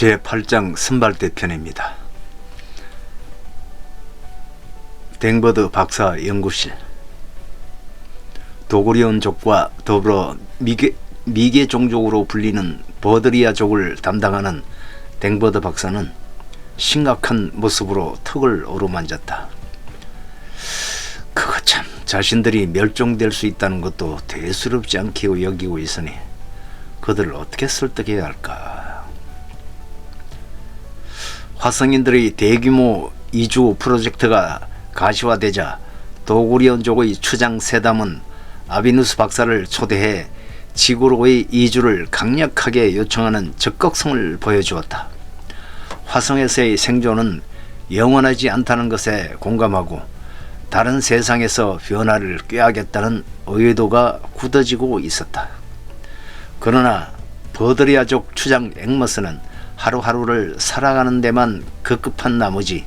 제8장 선발대 편입니다. 댕버드 박사 연구실. 도고리온족과 더불어 미개 종족으로 불리는 버드리아족을 담당하는 댕버드 박사는 심각한 모습으로 턱을 어루만졌다. 그거 참, 자신들이 멸종될 수 있다는 것도 대수롭지 않게 여기고 있으니 그들을 어떻게 설득해야 할까. 화성인들의 대규모 이주 프로젝트가 가시화되자 도고리온족의 추장 세담은 아비누스 박사를 초대해 지구로의 이주를 강력하게 요청하는 적극성을 보여주었다. 화성에서의 생존은 영원하지 않다는 것에 공감하고 다른 세상에서 변화를 꾀하겠다는 의도가 굳어지고 있었다. 그러나 버드리아족 추장 앵머스는 하루하루를 살아가는 데만 급급한 나머지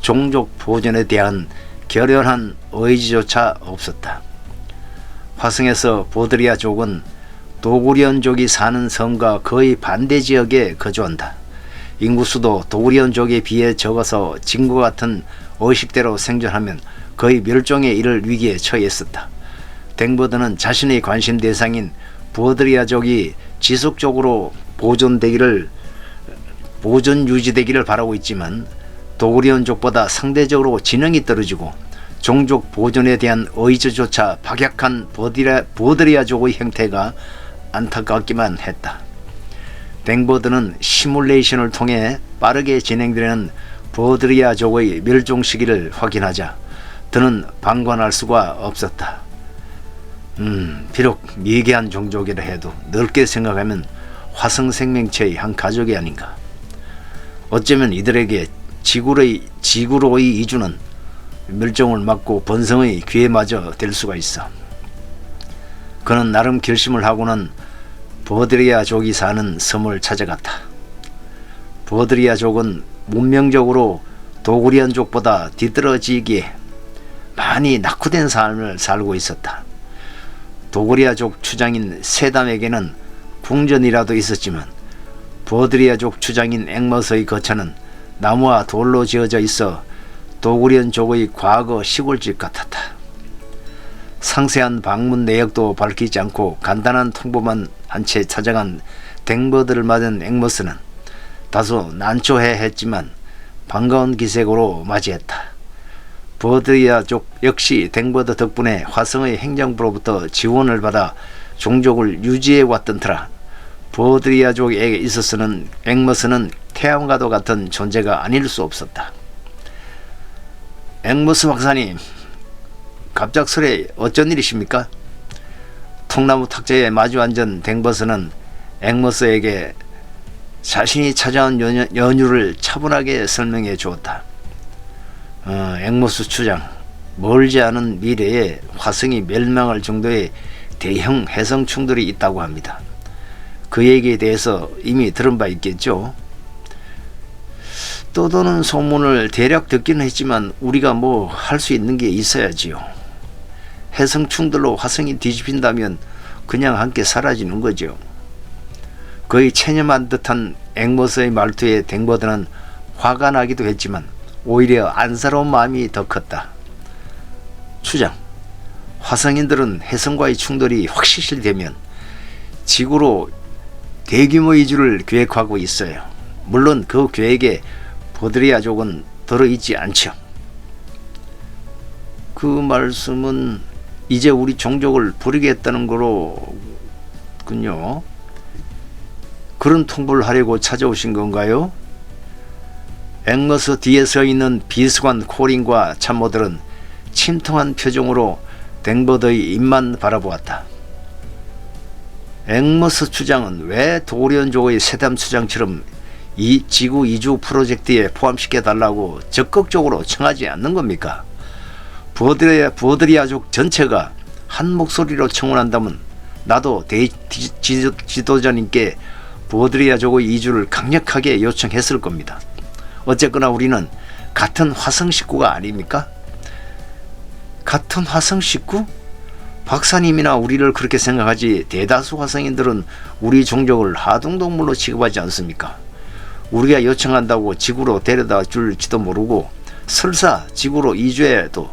종족 보존에 대한 결연한 의지조차 없었다. 화성에서 버드리아족은 도고리온족이 사는 섬과 거의 반대 지역에 거주한다. 인구수도 도고리온족에 비해 적어서 지금과 같은 의식대로 생존하면 거의 멸종에 이를 위기에 처했었다. 댕버드는 자신의 관심 대상인 버드리아족이 지속적으로 보존 유지되기를 바라고 있지만 도고리온족보다 상대적으로 지능이 떨어지고 종족 보존에 대한 의지조차 박약한 버드리아족의 형태가 안타깝기만 했다. 댕버드는 시뮬레이션을 통해 빠르게 진행되는 버드리아족의 멸종 시기를 확인하자 그는 방관할 수가 없었다. 비록 미개한 종족이라 해도 넓게 생각하면 화성 생명체의 한 가족이 아닌가. 어쩌면 이들에게 지구로의 이주는 멸종을 막고 번성의 기회마저 될 수가 있어. 그는 나름 결심을 하고는 버드리아족이 사는 섬을 찾아갔다. 버드리아족은 문명적으로 도고리온족보다 뒤떨어지기에 많이 낙후된 삶을 살고 있었다. 도고리아족 추장인 세담에게는 궁전이라도 있었지만 버드리아족 추장인 앵머스의 거처는 나무와 돌로 지어져 있어 도고리온족의 과거 시골집 같았다. 상세한 방문 내역도 밝히지 않고 간단한 통보만 한 채 찾아간 댕버드를 맞은 앵머스는 다소 난처해했지만 반가운 기색으로 맞이했다. 버드리아족 역시 댕버드 덕분에 화성의 행정부로부터 지원을 받아 종족을 유지해왔던 터라 버드리아족에게 있어서는 앵머스는 태양과도 같은 존재가 아닐 수 없었다. 앵머스 박사님, 갑작스레 어쩐 일이십니까? 통나무 탁자에 마주 앉은 댕버스는 앵머스에게 자신이 찾아온 연유를 차분하게 설명해 주었다. 앵머스 추장, 멀지 않은 미래에 화성이 멸망할 정도의 대형 해성 충돌이 있다고 합니다. 그 얘기에 대해서 이미 들은 바 있겠죠? 떠도는 소문을 대략 듣기는 했지만 우리가 뭐 할 수 있는 게 있어야지요. 해성 충돌로 화성이 뒤집힌다면 그냥 함께 사라지는 거죠. 거의 체념한 듯한 앵머스의 말투에 댕버드는 화가 나기도 했지만 오히려 안쓰러운 마음이 더 컸다. 추장, 화성인들은 해성과의 충돌이 확실시 되면 지구로 대규모 이주를 계획하고 있어요. 물론 그 계획에 버드리아족은 들어있지 않죠. 그 말씀은 이제 우리 종족을 버리겠다는 거로군요. 그런 통보를 하려고 찾아오신 건가요? 앵머스 뒤에 서 있는 비스관 코린과 참모들은 침통한 표정으로 댕버드의 입만 바라보았다. 앵머스 추장은 왜 도고리온족의 세담 추장처럼 이 지구 이주 프로젝트에 포함시켜달라고 적극적으로 청하지 않는 겁니까? 버드리아족 전체가 한 목소리로 청원한다면 나도 지도자님께 버드리아족의 이주를 강력하게 요청했을 겁니다. 어쨌거나 우리는 같은 화성 식구가 아닙니까? 같은 화성 식구? 박사님이나 우리를 그렇게 생각하지 대다수 화성인들은 우리 종족을 하등동물로 취급하지 않습니까? 우리가 요청한다고 지구로 데려다 줄지도 모르고 설사 지구로 이주해도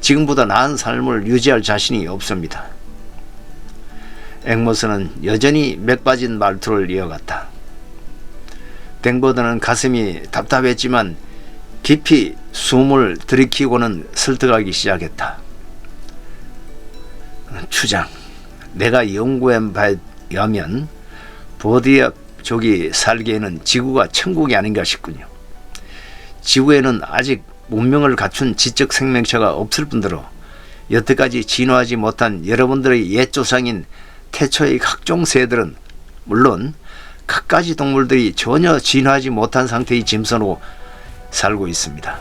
지금보다 나은 삶을 유지할 자신이 없습니다. 앵머스는 여전히 맥 빠진 말투를 이어갔다. 댕버드는 가슴이 답답했지만 깊이 숨을 들이키고는 설득하기 시작했다. 추장, 내가 연구한 바에 의하면 버드리아족이 살기에는 지구가 천국이 아닌가 싶군요. 지구에는 아직 문명을 갖춘 지적 생명체가 없을 뿐더러 여태까지 진화하지 못한 여러분들의 옛 조상인 태초의 각종 새들은 물론 갖가지 동물들이 전혀 진화하지 못한 상태의 짐승으로 살고 있습니다.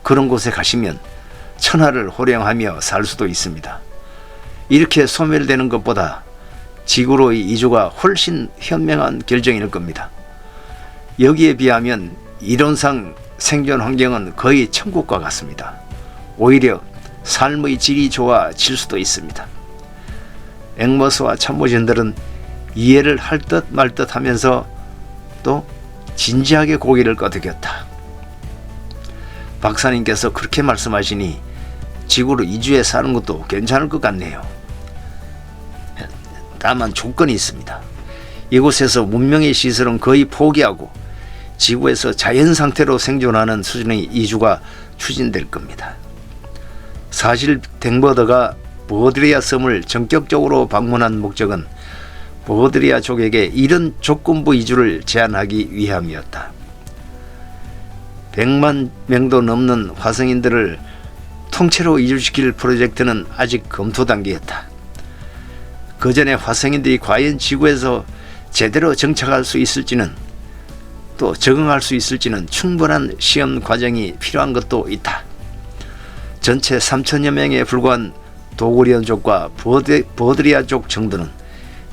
그런 곳에 가시면 천하를 호령하며 살 수도 있습니다. 이렇게 소멸되는 것보다 지구로의 이주가 훨씬 현명한 결정일 겁니다. 여기에 비하면 이론상 생존 환경은 거의 천국과 같습니다. 오히려 삶의 질이 좋아질 수도 있습니다. 앵머스와 참모진들은 이해를 할 듯 말 듯 하면서 또 진지하게 고개를 끄덕였다. 박사님께서 그렇게 말씀하시니 지구로 이주해 사는 것도 괜찮을 것 같네요. 다만 조건이 있습니다. 이곳에서 문명의 시설은 거의 포기하고 지구에서 자연 상태로 생존하는 수준의 이주가 추진될 겁니다. 사실 댕버드가 버드리아 섬을 전격적으로 방문한 목적은 버드리아족에게 이런 조건부 이주를 제안하기 위함이었다. 100만 명도 넘는 화성인들을 통째로 이주시킬 프로젝트는 아직 검토 단계였다. 그 전에 화성인들이 과연 지구에서 제대로 정착할 수 있을지는 또 적응할 수 있을지는 충분한 시험 과정이 필요한 것도 있다. 전체 3천여 명에 불과한 도구리온족과 버드리아족 정도는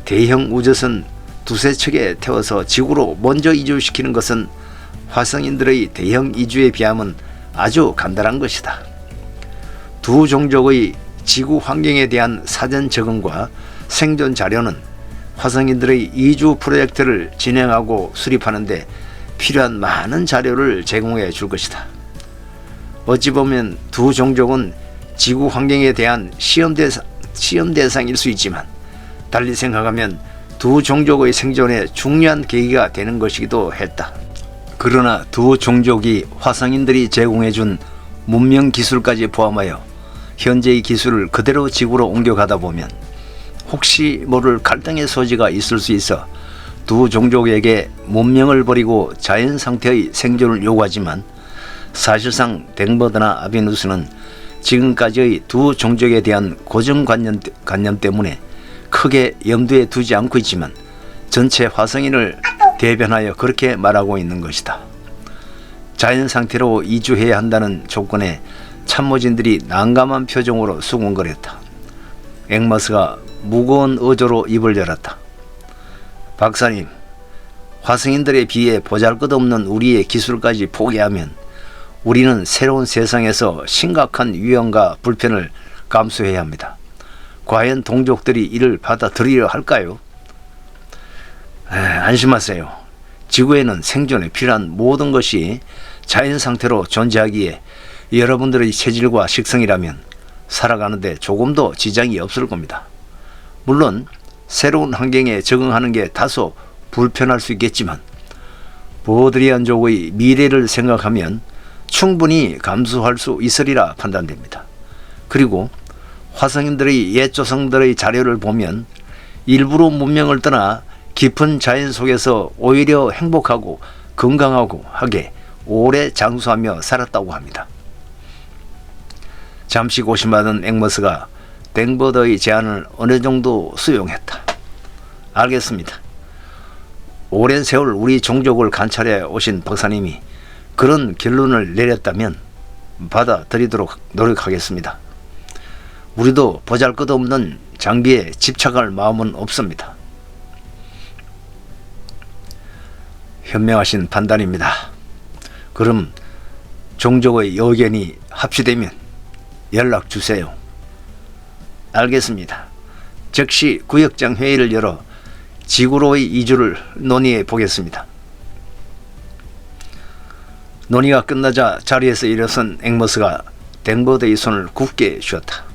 대형 우주선 두세 척에 태워서 지구로 먼저 이주시키는 것은 화성인들의 대형 이주에 비하면 아주 간단한 것이다. 두 종족의 지구 환경에 대한 사전 적응과 생존 자료는 화성인들의 이주 프로젝트를 진행하고 수립하는 데 필요한 많은 자료를 제공해 줄 것이다. 어찌 보면 두 종족은 지구 환경에 대한 시험 대상일 수 있지만 달리 생각하면 두 종족의 생존에 중요한 계기가 되는 것이기도 했다. 그러나 두 종족이 화성인들이 제공해준 문명 기술까지 포함하여 현재의 기술을 그대로 지구로 옮겨가다 보면 혹시 모를 갈등의 소지가 있을 수 있어 두 종족에게 문명을 버리고 자연 상태의 생존을 요구하지만 사실상 댕버드나 아비누스는 지금까지의 두 종족에 대한 고정관념 때문에 크게 염두에 두지 않고 있지만 전체 화성인을 대변하여 그렇게 말하고 있는 것이다. 자연 상태로 이주해야 한다는 조건에 참모진들이 난감한 표정으로 수군거렸다. 앵머스가 무거운 어조로 입을 열었다. 박사님, 화성인들에 비해 보잘것없는 우리의 기술까지 포기하면 우리는 새로운 세상에서 심각한 위험과 불편을 감수해야 합니다. 과연 동족들이 이를 받아들이려 할까요? 안심하세요. 지구에는 생존에 필요한 모든 것이 자연 상태로 존재하기에 여러분들의 체질과 식성이라면 살아가는데 조금도 지장이 없을 겁니다. 물론 새로운 환경에 적응하는 게 다소 불편할 수 있겠지만 버드리안족의 미래를 생각하면 충분히 감수할 수 있으리라 판단됩니다. 그리고 화성인들의 옛 조상들의 자료를 보면 일부러 문명을 떠나 깊은 자연 속에서 오히려 행복하고 건강하고 하게 오래 장수하며 살았다고 합니다. 잠시 고심하던 앵머스가 댕버드의 제안을 어느 정도 수용했다. 알겠습니다. 오랜 세월 우리 종족을 관찰해 오신 박사님이 그런 결론을 내렸다면 받아들이도록 노력하겠습니다. 우리도 보잘것없는 장비에 집착할 마음은 없습니다. 현명하신 판단입니다. 그럼 종족의 의견이 합치되면 연락 주세요. 알겠습니다. 즉시 구역장 회의를 열어 지구로의 이주를 논의해 보겠습니다. 논의가 끝나자 자리에서 일어선 앵머스가 댕버드의 손을 굳게 쥐었다.